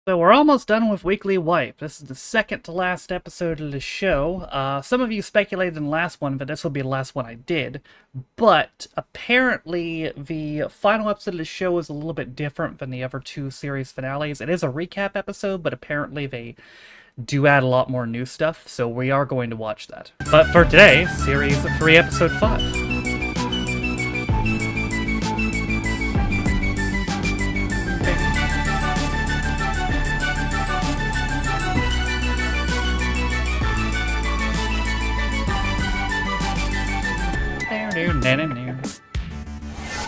So we're almost done with Weekly Wipe. This is the second to last episode of the show. Some of you speculated in the last one that this will be the last one I did, but apparently the final episode of the show is a little bit different than the other two series finales. It is a recap episode, but apparently they do add a lot more new stuff, so we are going to watch that. But for today, Series 3, Episode 5.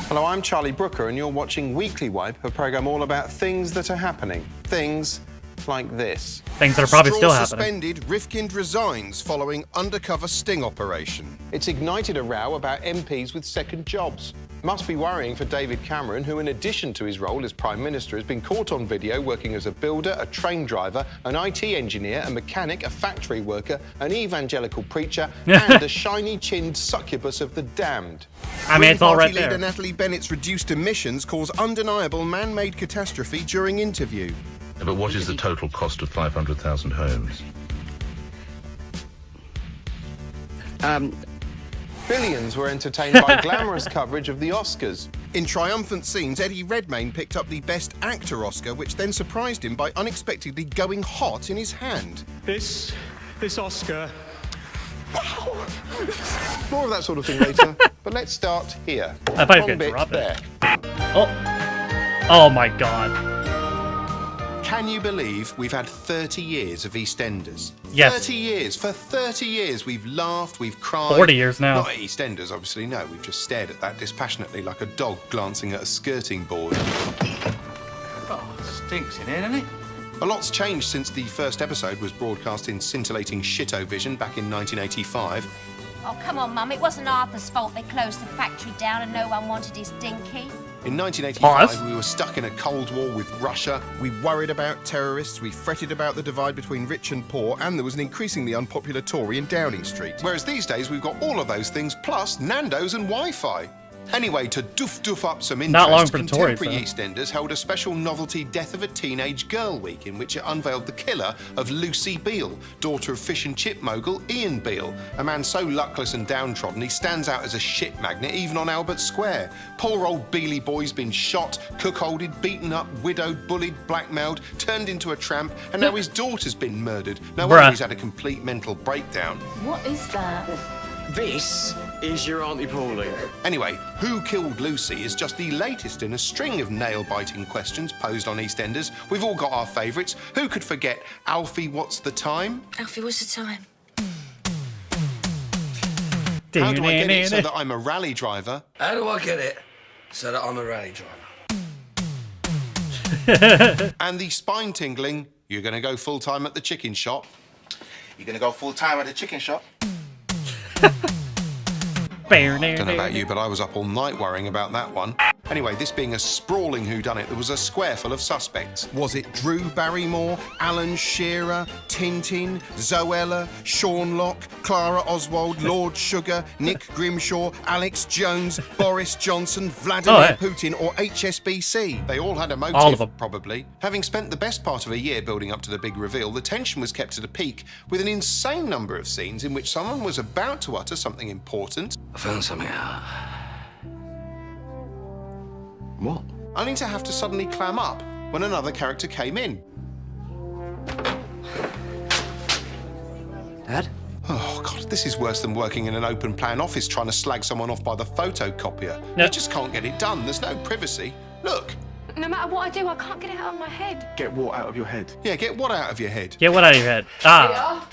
Hello, I'm Charlie Brooker, and you're watching Weekly Wipe, a program all about things that are happening. Things like this. Things that are probably still happening. Suspended, Rifkind resigns following undercover sting operation. It's ignited a row about MPs with second jobs. Must be worrying for David Cameron, who in addition to his role as Prime Minister has been caught on video working as a builder, a train driver, an IT engineer, a mechanic, a factory worker, an evangelical preacher, and a shiny-chinned succubus of the damned. I mean, it's all right there. Leader Natalie Bennett's reduced emissions cause undeniable man-made catastrophe during interview. But what is the total cost of 500,000 homes? Billions were entertained by glamorous coverage of the Oscars. In triumphant scenes, Eddie Redmayne picked up the Best Actor Oscar, which then surprised him by unexpectedly going hot in his hand. This Oscar. Wow! More of that sort of thing later, but let's start here. I thought you Wrong could bit drop there. it. Oh my god. Can you believe we've had 30 years of Eastenders? Yes. 30 years. For 30 years we've laughed, we've cried. 40 years now. Not at Eastenders, obviously, no. We've just stared at that dispassionately like a dog glancing at a skirting board. Oh, stinks in here, doesn't it? A lot's changed since the first episode was broadcast in scintillating shito-vision back in 1985. Oh, come on, Mum. It wasn't Arthur's fault they closed the factory down and no one wanted his dinky. In 1985, Pause. we were stuck in a Cold War with Russia. We worried about terrorists, we fretted about the divide between rich and poor, and there was an increasingly unpopular Tory in Downing Street. Whereas these days, we've got all of those things, plus Nando's and Wi-Fi. Anyway, to doof up some interest, Not long for the Tories, contemporary though. Eastenders held a special novelty Death of a Teenage Girl week in which it unveiled the killer of Lucy Beale, daughter of fish and chip mogul Ian Beale, a man so luckless and downtrodden he stands out as a shit magnet even on Albert Square. Poor old Bealey boy's been shot, cuckolded, beaten up, widowed, bullied, blackmailed, turned into a tramp, and now his daughter's been murdered. No wonder he's had a complete mental breakdown. What is that? This is your Auntie Pauline. Anyway, Who Killed Lucy is just the latest in a string of nail-biting questions posed on EastEnders. We've all got our favourites. Who could forget Alfie, what's the time? Alfie, what's the time? How do I get it so that I'm a rally driver? How do I get it so that I'm a rally driver? And the spine-tingling, you're going to go full-time at the chicken shop. You're gonna go full time at the chicken shop? Don't know about you, but I was up all night worrying about that one. Anyway, this being a sprawling whodunit, there was a square full of suspects. Was it Drew Barrymore, Alan Shearer, Tintin, Zoella, Sean Locke, Clara Oswald, Lord Sugar, Nick Grimshaw, Alex Jones, Boris Johnson, Vladimir Putin, or HSBC? They all had a motive, All of them. probably. Having spent the best part of a year building up to the big reveal, the tension was kept at a peak with an insane number of scenes in which someone was about to utter something important, I found something out. What? Only to have to suddenly clam up when another character came in. Dad? Oh, God, this is worse than working in an open-plan office trying to slag someone off by the photocopier. You just can't get it done. There's no privacy. Look. No matter what I do, I can't get it out of my head. Get what out of your head? Yeah, get what out of your head? Get what out of your head? Ah.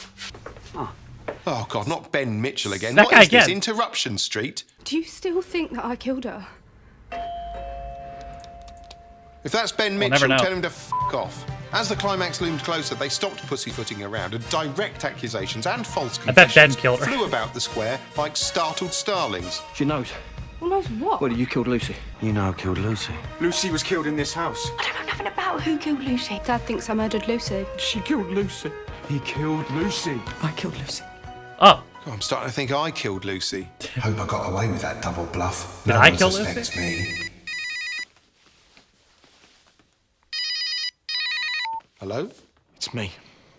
Oh, God, not Ben Mitchell again. That What guy is this, again. Interruption Street? Do you still think that I killed her? If that's Ben We'll Mitchell, never know. tell him to f*** off. As the climax loomed closer, they stopped pussyfooting around, and direct accusations and false I bet Ben confessions killed her. flew about the square like startled starlings. She knows. Who knows what? Well, you killed Lucy. You know I killed Lucy. Lucy was killed in this house. I don't know nothing about who killed Lucy. Dad thinks I murdered Lucy. She killed Lucy. He killed Lucy. I killed Lucy. Oh. I'm starting to think I killed Lucy. Hope I got away with that double bluff. Did No I one kill suspects Lucy? me. Hello? It's me.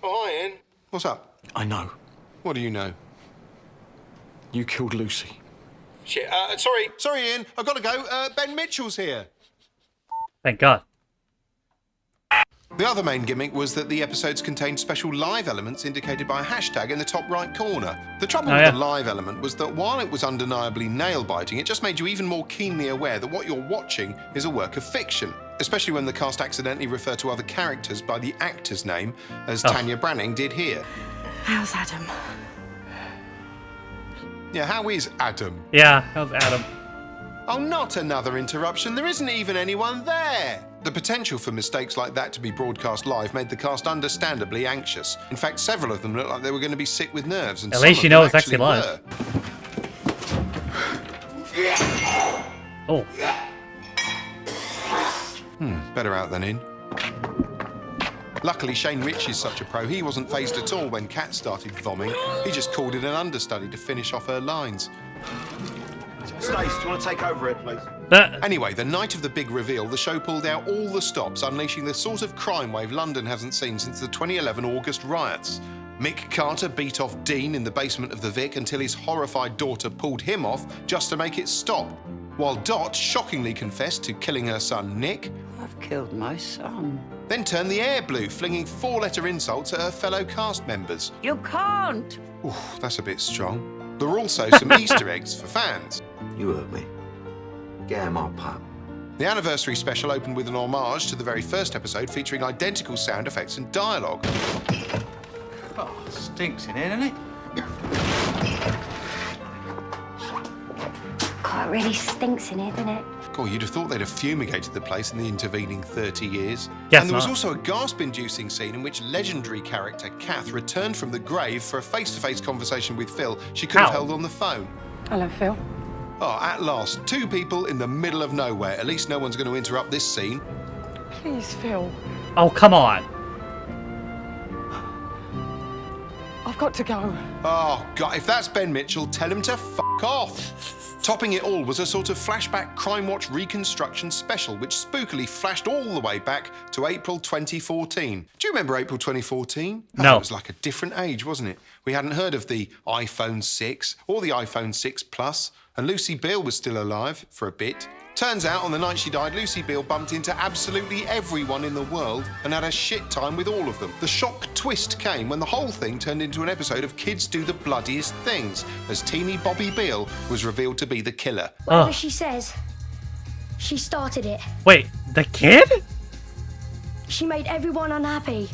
Oh, hi, Ian. What's up? I know. What do you know? You killed Lucy. Shit, sorry, Ian. I've got to go. Ben Mitchell's here. Thank God. The other main gimmick was that the episodes contained special live elements indicated by a hashtag in the top right corner. The trouble with the live element was that while it was undeniably nail-biting, it just made you even more keenly aware that what you're watching is a work of fiction, especially when the cast accidentally refer to other characters by the actor's name, as Tanya Branning did here. How's Adam? Yeah, how is Adam? Yeah, how's Adam? Oh, not another interruption. There isn't even anyone there. The potential for mistakes like that to be broadcast live made the cast understandably anxious. In fact, several of them looked like they were going to be sick with nerves. And at least you know it's actually live. Oh. Better out than in. Luckily, Shane Rich is such a pro, he wasn't fazed at all when Kat started vomiting. He just called in an understudy to finish off her lines. Stace, do you want to take over here, please? Anyway, the night of the big reveal, the show pulled out all the stops, unleashing the sort of crime wave London hasn't seen since the 2011 August riots. Mick Carter beat off Dean in the basement of the Vic until his horrified daughter pulled him off just to make it stop, while Dot shockingly confessed to killing her son Nick. I've killed my son. Then turned the air blue, flinging 4-letter insults at her fellow cast members. You can't! Ooh, that's a bit strong. There were also some Easter eggs for fans. You heard me. Get him up, pup. The anniversary special opened with an homage to the very first episode, featuring identical sound effects and dialogue. Oh, stinks in here, doesn't it? God, it really stinks in here, doesn't it? God, you'd have thought they'd have fumigated the place in the intervening 30 years. Guess and there was not. also a gasp-inducing scene in which legendary character Kath returned from the grave for a face-to-face conversation with Phil she could have held on the phone. Hello, Phil. Oh, at last, 2 people in the middle of nowhere. At least no one's going to interrupt this scene. Please, Phil. Oh, come on. I've got to go. Oh, God, if that's Ben Mitchell, tell him to fuck off. Topping it all was a sort of flashback Crime Watch reconstruction special, which spookily flashed all the way back to April 2014. Do you remember April 2014? No. It was like a different age, wasn't it? We hadn't heard of the iPhone 6 or the iPhone 6 Plus, and Lucy Beale was still alive for a bit. Turns out, on the night she died, Lucy Beale bumped into absolutely everyone in the world and had a shit time with all of them. The shock twist came when the whole thing turned into an episode of Kids Do the Bloodiest Things, as teeny Bobby Beale was revealed to be the killer. Whatever she says, she started it. Wait, the kid? She made everyone unhappy.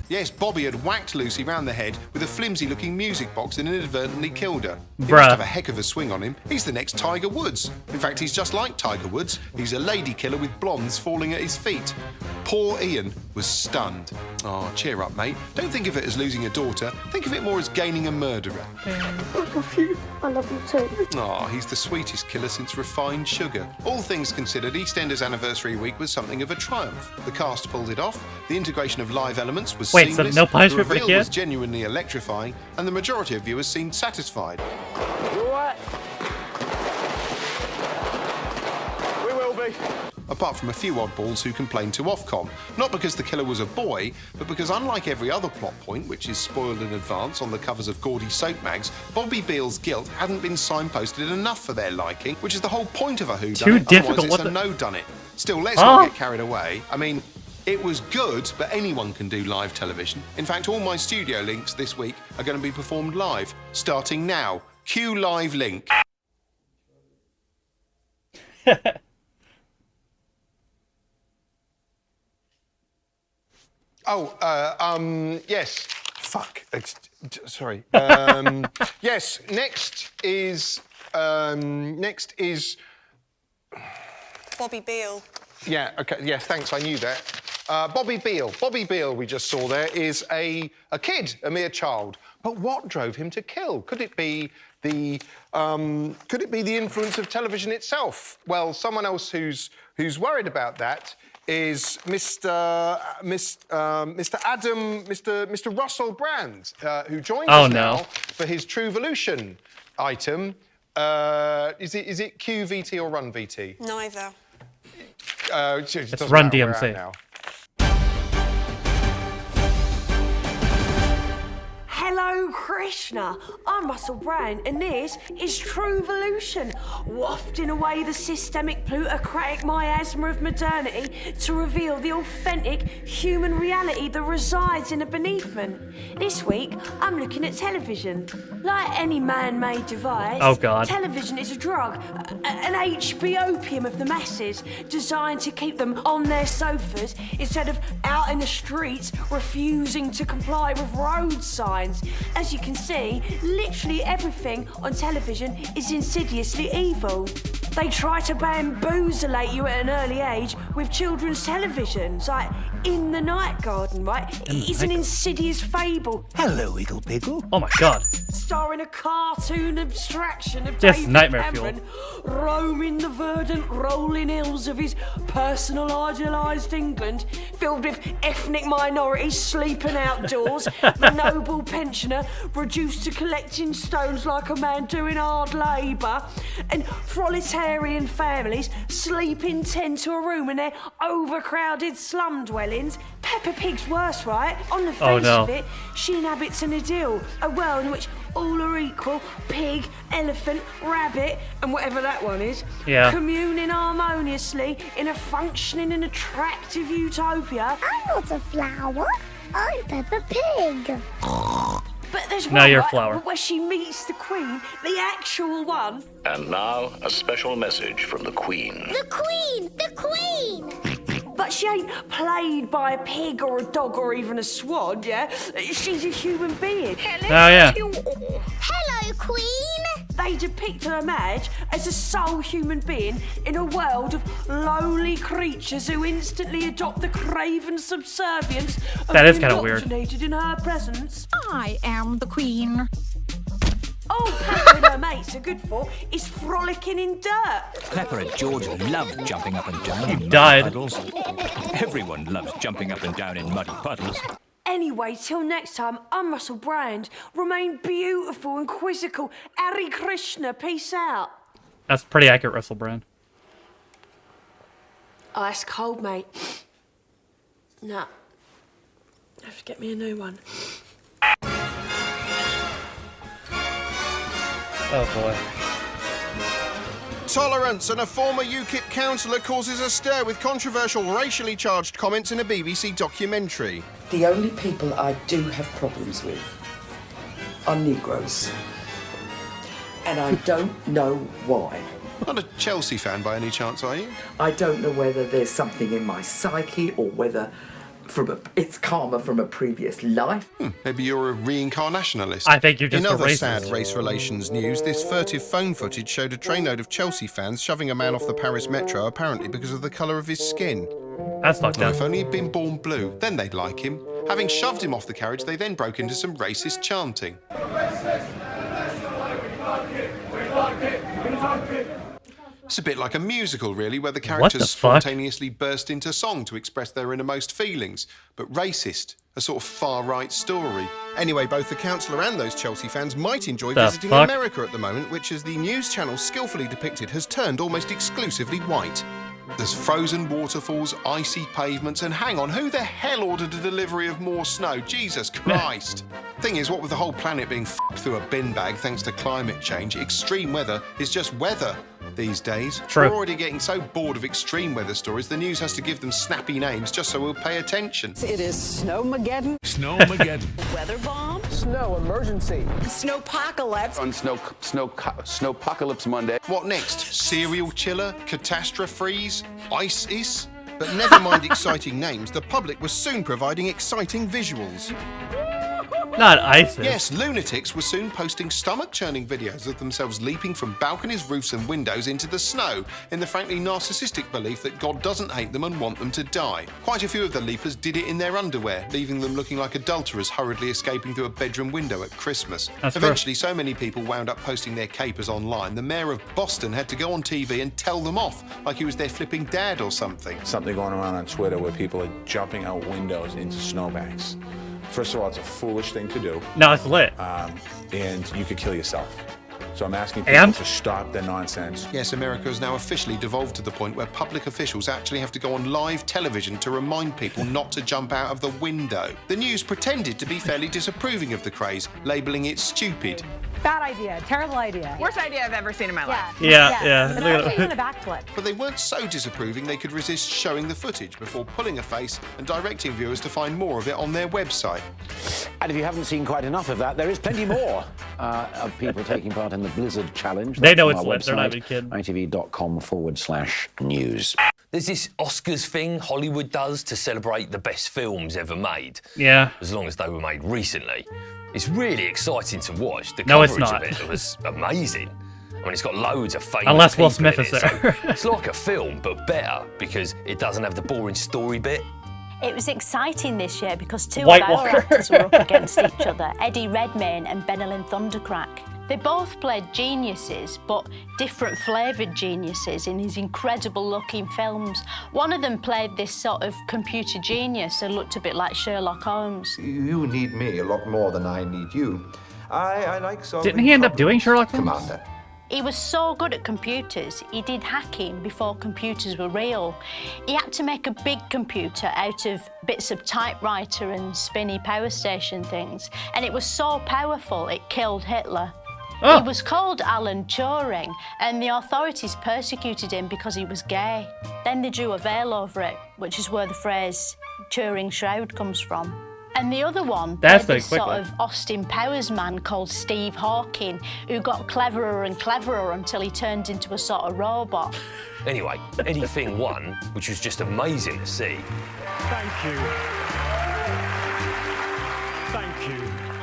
Yes, Bobby had whacked Lucy round the head with a flimsy-looking music box and inadvertently killed her. He Bruh. must have a heck of a swing on him. He's the next Tiger Woods. In fact, he's just like Tiger Woods. He's a lady killer with blondes falling at his feet. Poor Ian was stunned. Oh, cheer up, mate. Don't think of it as losing a daughter. Think of it more as gaining a murderer. I love you. I love you too. Oh, he's the sweetest killer since refined sugar. All things considered, Eastenders anniversary week was something of a triumph. The cast pulled it off. The integration of live elements was Wait, so seamless. no punishment the for the reveal was kid? genuinely electrifying, and the majority of viewers seemed satisfied. What? We will be. Apart from a few oddballs who complained to Ofcom, not because the killer was a boy, but because unlike every other plot point, which is spoiled in advance on the covers of gaudy soap mags, Bobby Beale's guilt hadn't been signposted enough for their liking, which is the whole point of a whodunit. Too difficult, Otherwise what it's a the- no-done-it. Still, let's not get carried away. I mean, it was good, but anyone can do live television. In fact, all my studio links this week are going to be performed live, starting now. Cue live link. Yes. Fuck. Sorry. Yes. Next is. Bobby Beale. Yeah. Okay. Yes. Thanks. I knew that. Bobby Beale. Bobby Beale. We just saw there is a kid, a mere child. But what drove him to kill? Could it be the influence of television itself? Well, someone else who's worried about that is Mr. Russell Brand, who joins us now for his Truevolution item. Is it QVT or Run VT? Neither. It's Run DMC. Hello, Krishna. I'm Russell Brand, and this is True Evolution, wafting away the systemic plutocratic miasma of modernity to reveal the authentic human reality that resides in a beneathment. This week, I'm looking at television. Like any man-made device, Oh, God. television is a drug, an HB opium of the masses, designed to keep them on their sofas instead of out in the streets refusing to comply with road signs. As you can see, literally everything on television is insidiously evil. They try to bamboozlate you at an early age with children's televisions, like In the Night Garden, right? It's an insidious fable. Hello, Wiggle Piggle. Oh my god. Starring a cartoon abstraction of Just David nightmare Cameron roaming the verdant rolling hills of his personal idealised England, filled with ethnic minorities sleeping outdoors, the noble pensioner reduced to collecting stones like a man doing hard labour, and proletarian families sleep in 10 to a room in their overcrowded slum dwellings. Peppa Pig's worse, right? On the face of it, she inhabits an idyll, a world in which all are equal, pig, elephant, rabbit, and whatever that one is, communing harmoniously in a functioning and attractive utopia. I'm not a flower, I'm Peppa Pig. But there's Now one, you're a right, flower. where she meets the Queen, the actual one. And now, a special message from the Queen. The Queen! The Queen! But she ain't played by a pig or a dog or even a swan, yeah? She's a human being. Hello, Queen! They depict her, Madge, as a sole human being in a world of lowly creatures who instantly adopt the craven subservience of That is being kinda weird. indoctrinated in her presence. I am the Queen. All Peppa and her mates are good for is frolicking in dirt. Peppa and George love jumping up and down in muddy died. puddles. Everyone loves jumping up and down in muddy puddles. Anyway, till next time, I'm Russell Brand. Remain beautiful and quizzical. Hare Krishna, peace out. That's pretty accurate, Russell Brand. Oh, that's cold, mate. Nah. Have to get me a new one. Oh boy. Tolerance and a former UKIP councillor causes a stir with controversial racially charged comments in a BBC documentary. The only people I do have problems with are Negroes. And I don't know why. Not a Chelsea fan by any chance, are you? I don't know whether there's something in my psyche or whether it's karma from a previous life. Maybe you're a reincarnationalist. I think you're just In a other racist. sad race relations news, this furtive phone footage showed a trainload of Chelsea fans shoving a man off the Paris metro apparently because of the colour of his skin. That's fucked up. If only he'd been born blue, then they'd like him. Having shoved him off the carriage, they then broke into some racist chanting. It's a bit like a musical, really, where the characters spontaneously burst into song to express their innermost feelings. But racist, a sort of far-right story. Anyway, both the councillor and those Chelsea fans might enjoy The visiting fuck? America at the moment, which, as the news channel skillfully depicted, has turned almost exclusively white. There's frozen waterfalls, icy pavements, and hang on, who the hell ordered a delivery of more snow? Jesus Christ! Thing is, what with the whole planet being f***ed through a bin bag thanks to climate change, extreme weather is just weather these days. True. We're already getting so bored of extreme weather stories, the news has to give them snappy names just so we'll pay attention. It is Snowmageddon. Snowmageddon. Weather bomb. Snow emergency. Snowpocalypse. On Snowpocalypse Monday. What next? Serial chiller? Catastrophes? ISIS? But never mind exciting names, the public was soon providing exciting visuals. Not ISIS. Yes, lunatics were soon posting stomach-churning videos of themselves leaping from balconies, roofs and windows into the snow in the frankly narcissistic belief that God doesn't hate them and want them to die. Quite a few of the leapers did it in their underwear, leaving them looking like adulterers hurriedly escaping through a bedroom window at Christmas. That's Eventually, so many people wound up posting their capers online, the mayor of Boston had to go on TV and tell them off, like he was their flipping dad or something. Something going around on Twitter where people are jumping out windows into snowbanks. First of all, it's a foolish thing to do. No, it's lit. And you could kill yourself. So I'm asking people And? to stop the nonsense. Yes, America has now officially devolved to the point where public officials actually have to go on live television to remind people not to jump out of the window. The news pretended to be fairly disapproving of the craze, labelling it stupid. Bad idea. Terrible idea. Worst idea I've ever seen in my life. Yeah. Especially doing a backflip. But they weren't so disapproving they could resist showing the footage before pulling a face and directing viewers to find more of it on their website. And if you haven't seen quite enough of that, there is plenty more of people taking part in the Blizzard Challenge. They know That's it's on our lit. They're not even website, kidding. itv.com/news. There's this Oscars thing Hollywood does to celebrate the best films ever made. Yeah. As long as they were made recently. It's really exciting to watch. The No, it's coverage not. of it was amazing. I mean, it's got loads of famous Unless Will people Smith in is it, there. so it's like a film, but better, because it doesn't have the boring story bit. It was exciting this year because two White of our Walker. actors were up against each other, Eddie Redmayne and Benelin Thundercrack. They both played geniuses, but different flavoured geniuses in these incredible-looking films. One of them played this sort of computer genius and looked a bit like Sherlock Holmes. You need me a lot more than I need you. I like solving Didn't he end up doing Sherlock Holmes? Commander. He was so good at computers, he did hacking before computers were real. He had to make a big computer out of bits of typewriter and spinny power station things, and it was so powerful it killed Hitler. Oh. He was called Alan Turing, and the authorities persecuted him because he was gay. Then they drew a veil over it, which is where the phrase Turing Shroud comes from. And the other one, That's this very sort quickly. of Austin Powers man called Steve Hawking, who got cleverer and cleverer until he turned into a sort of robot. Anyway, Eddie Thing won, which was just amazing to see. Thank you. Thank you.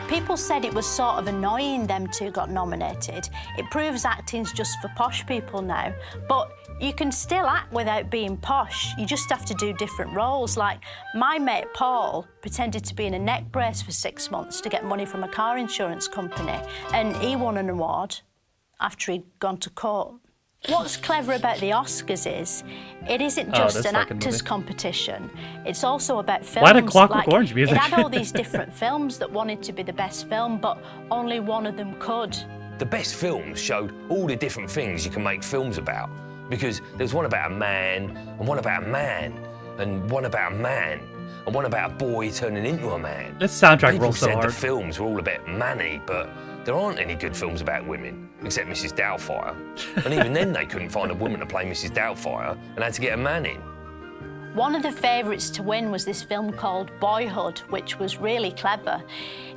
People said it was sort of annoying them two got nominated. It proves acting's just for posh people now. But you can still act without being posh. You just have to do different roles. Like my mate Paul pretended to be in a neck brace for 6 months to get money from a car insurance company, and he won an award after he'd gone to court. What's clever about the Oscars is it isn't just this an fucking actors' movie. competition. It's also about films. Why did Clockwork like, Orange music? It had all these different films that wanted to be the best film, but only one of them could. The best films showed all the different things you can make films about. Because there's one about a man, and one about a man, and one about a man, and one about a boy turning into a man. This soundtrack People rolls so said hard. the films were all a bit manny, but there aren't any good films about women, except Mrs. Doubtfire. And even then they couldn't find a woman to play Mrs. Doubtfire and had to get a man in. One of the favourites to win was this film called Boyhood, which was really clever.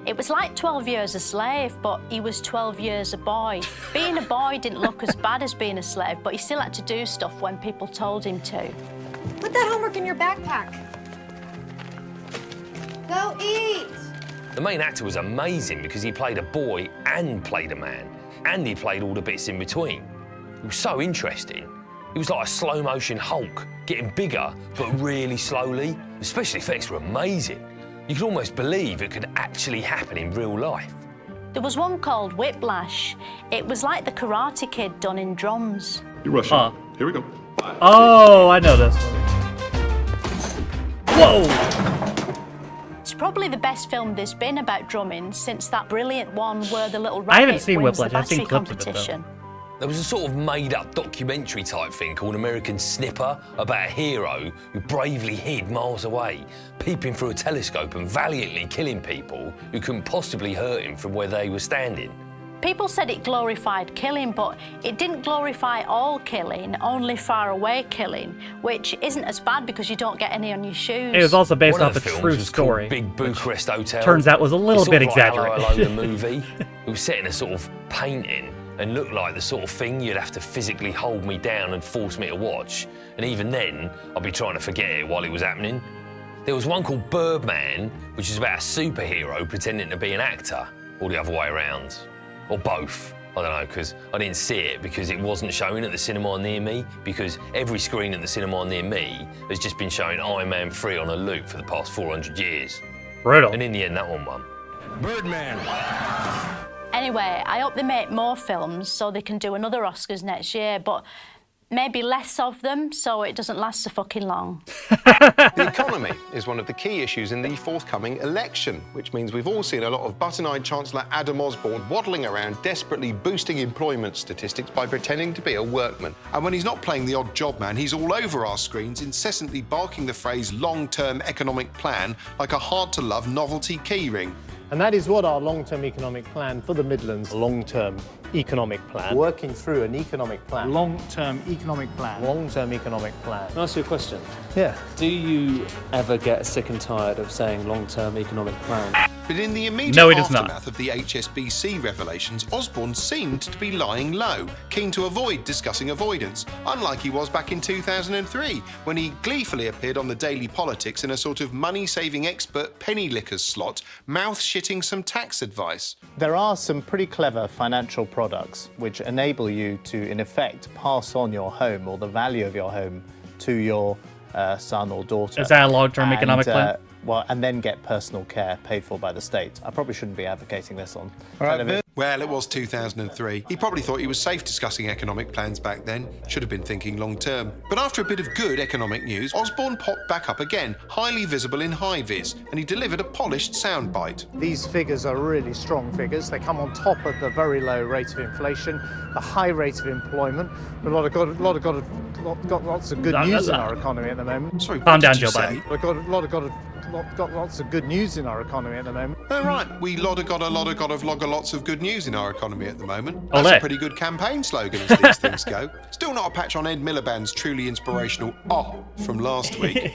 It was like 12 Years a Slave, but he was 12 years a boy. Being a boy didn't look as bad as being a slave, but he still had to do stuff when people told him to. Put that homework in your backpack. Go eat. The main actor was amazing because he played a boy and played a man, and he played all the bits in between. It was so interesting. He was like a slow-motion Hulk, getting bigger, but really slowly. The special effects were amazing. You could almost believe it could actually happen in real life. There was one called Whiplash. It was like the Karate Kid done in drums. You're rushing. Huh. Here we go. Oh, I know this one. Whoa! It's probably the best film there's been about drumming since that brilliant one where the little I haven't rabbit seen wins the Whiplash. I've seen battery clips of it, though. competition. There was a sort of made-up documentary type thing called American Snipper about a hero who bravely hid miles away, peeping through a telescope and valiantly killing people who couldn't possibly hurt him from where they were standing. People said it glorified killing, but it didn't glorify all killing, only far away killing, which isn't as bad because you don't get any on your shoes. It was also based One off of a the films true was called story. Big Bucharest Hotel. turns out was a little It's bit sort of like exaggerated. Hello, Hello, the movie. It was set in a sort of painting and looked like the sort of thing you'd have to physically hold me down and force me to watch. And even then, I'd be trying to forget it while it was happening. There was one called Birdman, which is about a superhero pretending to be an actor, or the other way around, or both. I don't know, because I didn't see it because it wasn't showing at the cinema near me, because every screen at the cinema near me has just been showing Iron Man 3 on a loop for the past 400 years. Brutal. And in the end, that one won. Birdman. Anyway, I hope they make more films so they can do another Oscars next year, but maybe less of them so it doesn't last so fucking long. The economy is one of the key issues in the forthcoming election, which means we've all seen a lot of button-eyed Chancellor Adam Osborne waddling around desperately boosting employment statistics by pretending to be a workman. And when he's not playing the odd job man, he's all over our screens, incessantly barking the phrase long-term economic plan like a hard-to-love novelty keyring. And that is what our long-term economic plan for the Midlands, long-term economic plan. Working through an economic plan. Long-term economic plan. Long-term economic plan. Can I ask you a question? Yeah. Do you ever get sick and tired of saying long-term economic plan? But in the immediate aftermath of the HSBC revelations, Osborne seemed to be lying low, keen to avoid discussing avoidance, unlike he was back in 2003, when he gleefully appeared on the Daily Politics in a sort of money-saving expert penny lickers slot, mouth-shitting some tax advice. There are some pretty clever financial products which enable you to, in effect, pass on your home or the value of your home to your son or daughter. Is that a long-term economic plan? Well, and then get personal care paid for by the state. I probably shouldn't be advocating this on television. Well, it was 2003. He probably thought he was safe discussing economic plans back then. Should have been thinking long term. But after a bit of good economic news, Osborne popped back up again, highly visible in high vis, and he delivered a polished soundbite. These figures are really strong figures. They come on top of the very low rate of inflation, the high rate of employment. Lots of good news in our economy at the moment. Sorry, calm down, Joe Biden. Got lots of good news in our economy at the moment. Oh, right. We got lots of good news in our economy at the moment. That's a pretty good campaign slogan as these things go. Still not a patch on Ed Miliband's truly inspirational "oh" from last week.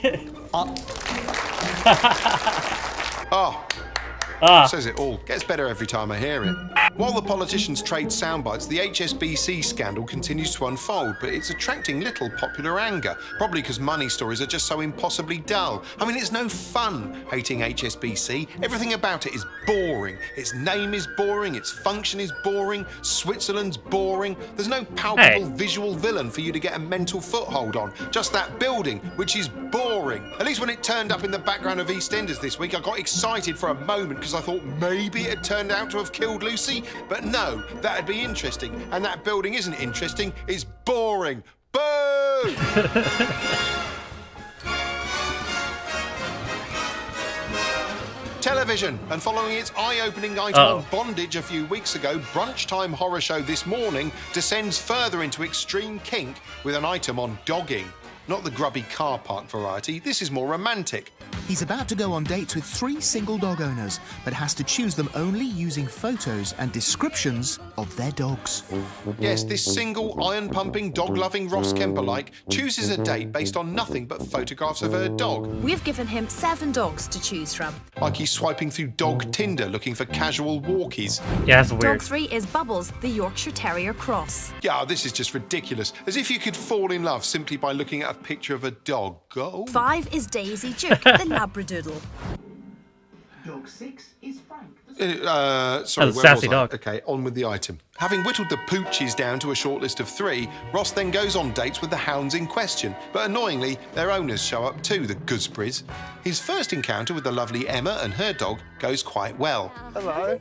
Says it all. Gets better every time I hear it. While the politicians trade soundbites, the HSBC scandal continues to unfold, but it's attracting little popular anger, probably because money stories are just so impossibly dull. I mean, it's no fun hating HSBC. Everything about it is boring. Its name is boring, its function is boring, Switzerland's boring. There's no palpable visual villain for you to get a mental foothold on. Just that building, which is boring. At least when it turned up in the background of Eastenders this week, I got excited for a moment because I thought maybe it had turned out to have killed Lucy. But no, that'd be interesting. And that building isn't interesting, it's boring. Boo! Television, and following its eye-opening item on bondage a few weeks ago, Brunchtime Horror Show This Morning descends further into extreme kink with an item on dogging. Not the grubby car park variety, this is more romantic. He's about to go on dates with 3 single dog owners, but has to choose them only using photos and descriptions of their dogs. Yes, this single, iron-pumping, dog-loving Ross Kemper-like chooses a date based on nothing but photographs of her dog. We've given him 7 dogs to choose from. Like he's swiping through dog Tinder looking for casual walkies. Yeah, that's weird. Dog 3 is Bubbles, the Yorkshire Terrier Cross. Yeah, this is just ridiculous. As if you could fall in love simply by looking at a picture of a dog. 5 is Daisy Duke, the Labradoodle. Dog 6 is Frank. Sorry, where was I? Okay, on with the item. Having whittled the pooches down to a short list of 3, Ross then goes on dates with the hounds in question. But annoyingly, their owners show up too, the gooseberries. His first encounter with the lovely Emma and her dog goes quite well. Hello.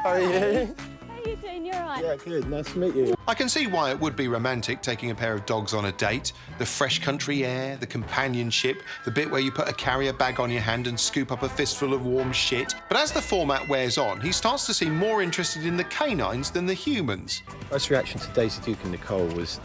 How are you? How you doing? You alright? Yeah, good. Nice to meet you. I can see why it would be romantic taking a pair of dogs on a date. The fresh country air, the companionship, the bit where you put a carrier bag on your hand and scoop up a fistful of warm shit. But as the format wears on, he starts to seem more interested in the canines than the humans. First reaction to Daisy Duke and Nicole was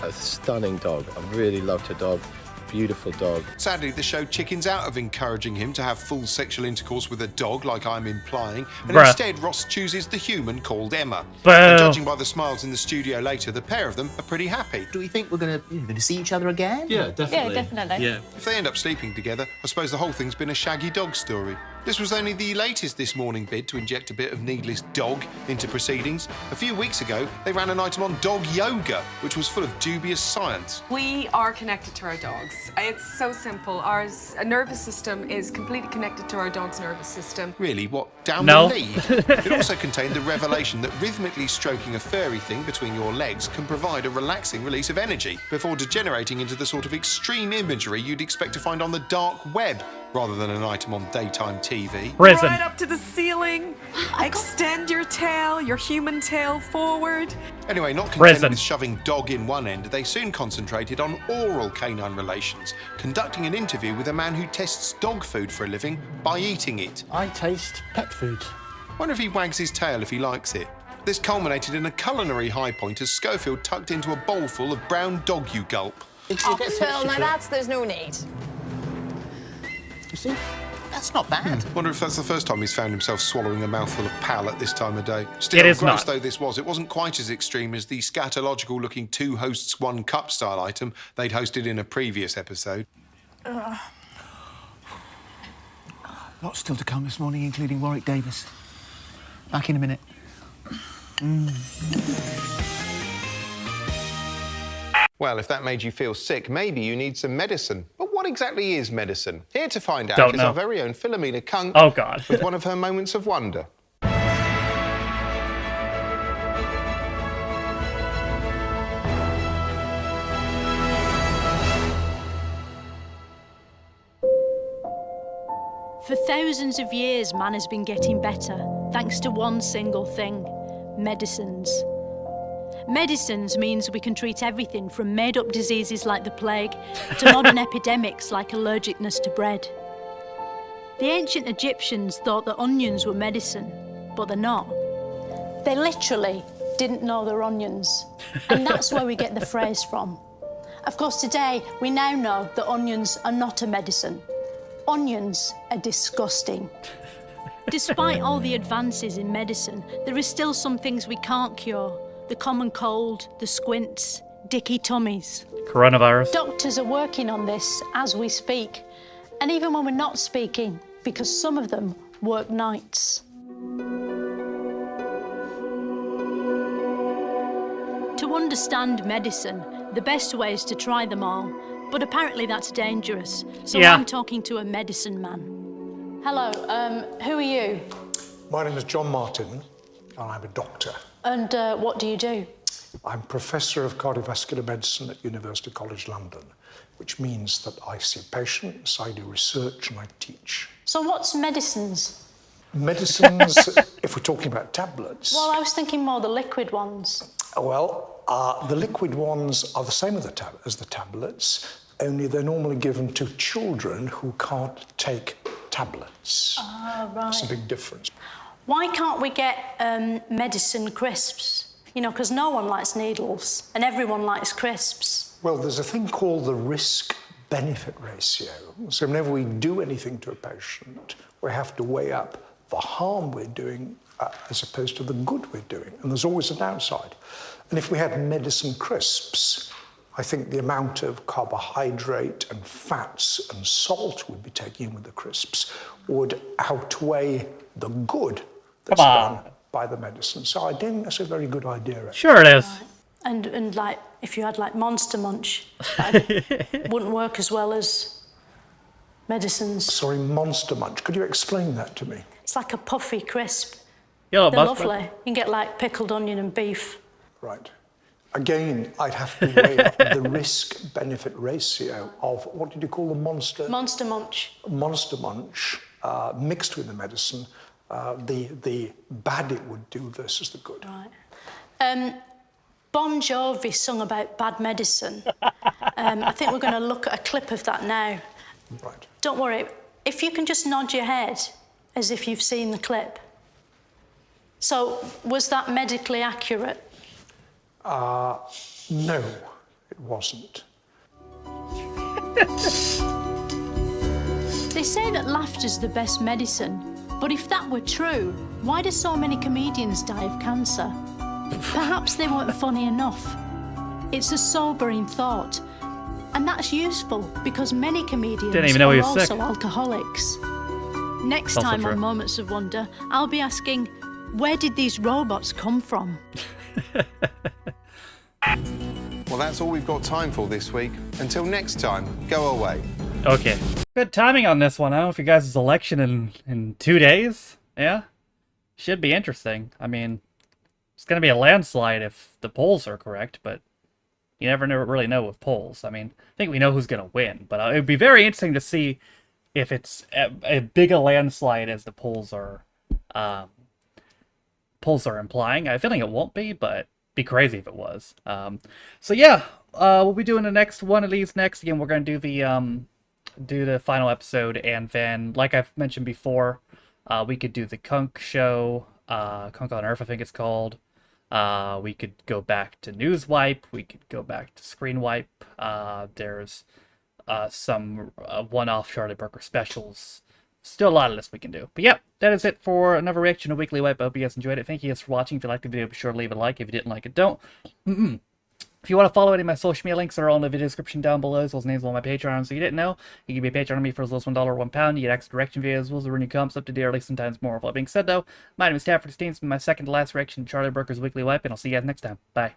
a stunning dog. I really loved her dog. Beautiful dog. Sadly, the show chickens out of encouraging him to have full sexual intercourse with a dog, like I'm implying, and instead Ross chooses the human called Emma. And judging by the smiles in the studio later, the pair of them are pretty happy. Do we think we're going to see each other again? Yeah, definitely. Yeah, definitely. Yeah. If they end up sleeping together, I suppose the whole thing's been a shaggy dog story. This was only the latest This Morning bid to inject a bit of needless dog into proceedings. A few weeks ago, they ran an item on dog yoga, which was full of dubious science. We are connected to our dogs. It's so simple. Our nervous system is completely connected to our dog's nervous system. Really? What? Down the lead? It also contained the revelation that rhythmically stroking a furry thing between your legs can provide a relaxing release of energy before degenerating into the sort of extreme imagery you'd expect to find on the dark web, rather than an item on daytime TV. Prison. Right up to the ceiling. Extend your tail, your human tail forward. Anyway, not content Prison. with shoving dog in one end, they soon concentrated on oral canine relations, conducting an interview with a man who tests dog food for a living by eating it. I taste pet food. Wonder if he wags his tail if he likes it. This culminated in a culinary high point as Schofield tucked into a bowl full of brown dog you gulp. Oh, Phil, now there's no need. You see? That's not bad. Wonder if that's the first time he's found himself swallowing a mouthful of pal at this time of day. Still, It is gross not. though this was, it wasn't quite as extreme as the scatological-looking 2 hosts 1 cup style item they'd hosted in a previous episode. Lots still to come this morning, including Warwick Davis. Back in a minute. Well, if that made you feel sick, maybe you need some medicine. But what exactly is medicine? Here to find out Don't is know. our very own Philomena Kunk Oh, God. with one of her moments of wonder. For thousands of years, man has been getting better, thanks to one single thing: medicines. Medicines means we can treat everything from made-up diseases like the plague to modern epidemics like allergicness to bread. The ancient Egyptians thought that onions were medicine, but they're not. They literally didn't know they're onions, and that's where we get the phrase from. Of course, today, we now know that onions are not a medicine. Onions are disgusting. Despite all the advances in medicine, there is still some things we can't cure. The common cold, the squints, dicky tummies. Coronavirus. Doctors are working on this as we speak, and even when we're not speaking, because some of them work nights. To understand medicine, the best way is to try them all, but apparently that's dangerous, so Yeah. I'm talking to a medicine man. Hello, who are you? My name is John Martin, and I'm a doctor. And what do you do? I'm Professor of Cardiovascular Medicine at University College London, which means that I see patients, I do research, and I teach. So what's medicines? Medicines, if we're talking about tablets, Well, I was thinking more the liquid ones. the liquid ones are the same as the tablets, only they're normally given to children who can't take tablets. Ah, right. That's a big difference. Why can't we get medicine crisps? You know, because no one likes needles and everyone likes crisps. Well, there's a thing called the risk-benefit ratio. So whenever we do anything to a patient, we have to weigh up the harm we're doing as opposed to the good we're doing. And there's always a downside. And if we had medicine crisps, I think the amount of carbohydrate and fats and salt we'd be taking in with the crisps would outweigh the good that's done by the medicine. So I don't think that's a very good idea. Actually. Sure it is. And like, if you had like Monster Munch, that wouldn't work as well as medicines. Sorry, Monster Munch. Could you explain that to me? It's like a puffy crisp. Yo, They're lovely. You can get like pickled onion and beef. Right. Again, I'd have to weigh up the risk-benefit ratio of, what did you call the monster? Monster Munch. Monster Munch, mixed with the medicine, the bad it would do versus the good. Right. Bon Jovi sung about bad medicine. I think we're going to look at a clip of that now. Right. Don't worry. If you can just nod your head as if you've seen the clip. So, was that medically accurate? No, it wasn't. They say that laughter's the best medicine, but if that were true, why do so many comedians die of cancer? Perhaps they weren't funny enough. It's a sobering thought, and that's useful because many comedians Didn't even know he are was sick. also alcoholics. Next That's also time true. on Moments of Wonder, I'll be asking, where did these robots come from? Well, that's all we've got time for this week. Until next time, go away. Okay. Good timing on this one. I don't know if you guys' election in 2 days. Yeah? Should be interesting. I mean, it's going to be a landslide if the polls are correct, but you never really know with polls. I mean, I think we know who's going to win, but it would be very interesting to see, if it's a big a landslide as the polls are implying. I have a feeling it won't be, but be crazy if it was. So yeah, we'll be doing the next one of these next. Again, we're gonna do the final episode, and then, like I've mentioned before, we could do the Kunk show, Kunk on Earth, I think it's called. We could go back to News Wipe. We could go back to Screen Wipe. There's some one-off Charlie Brooker specials. Still a lot of this we can do. But yeah, that is it for another reaction to Weekly Wipe. I hope you guys enjoyed it. Thank you guys for watching. If you liked the video, be sure to leave a like. If you didn't like it, don't. If you want to follow any of my social media links, are all in the video description down below, as well as names on my Patreon. So you didn't know, you can be a patron on me for as low as $1 or £1. You get extra direction videos, as well as the new comps up to date, or at least sometimes more. With all that being said, though, my name is Stafford Steen. It's been my second to last reaction to Charlie Brooker's Weekly Wipe, and I'll see you guys next time. Bye.